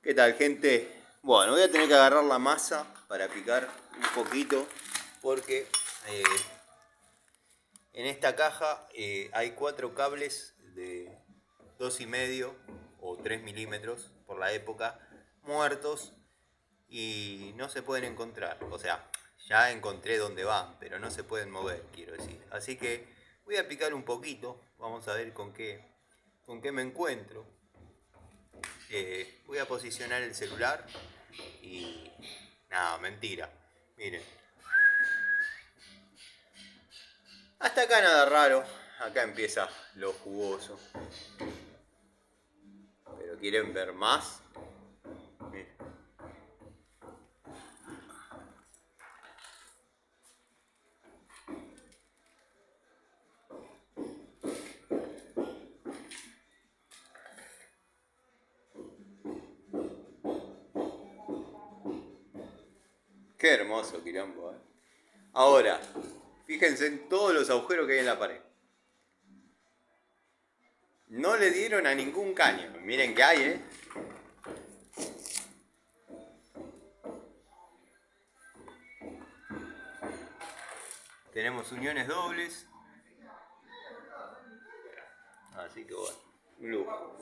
¿Qué tal, gente? Bueno, voy a tener que agarrar la masa para picar un poquito porque eh, en esta caja hay 4 cables de 2,5 o 3 milímetros por la época muertos y no se pueden encontrar. O sea, ya encontré dónde van, pero no se pueden mover, quiero decir. Así que voy a picar un poquito, vamos a ver con qué me encuentro. Voy a posicionar el celular y... nada, mentira. Miren. Hasta acá nada raro. Acá empieza lo jugoso. Pero quieren ver más. Miren. Qué hermoso quilombo, Ahora, fíjense en todos los agujeros que hay en la pared. No le dieron a ningún caño. Miren que hay, Tenemos uniones dobles. Así que bueno, un lujo.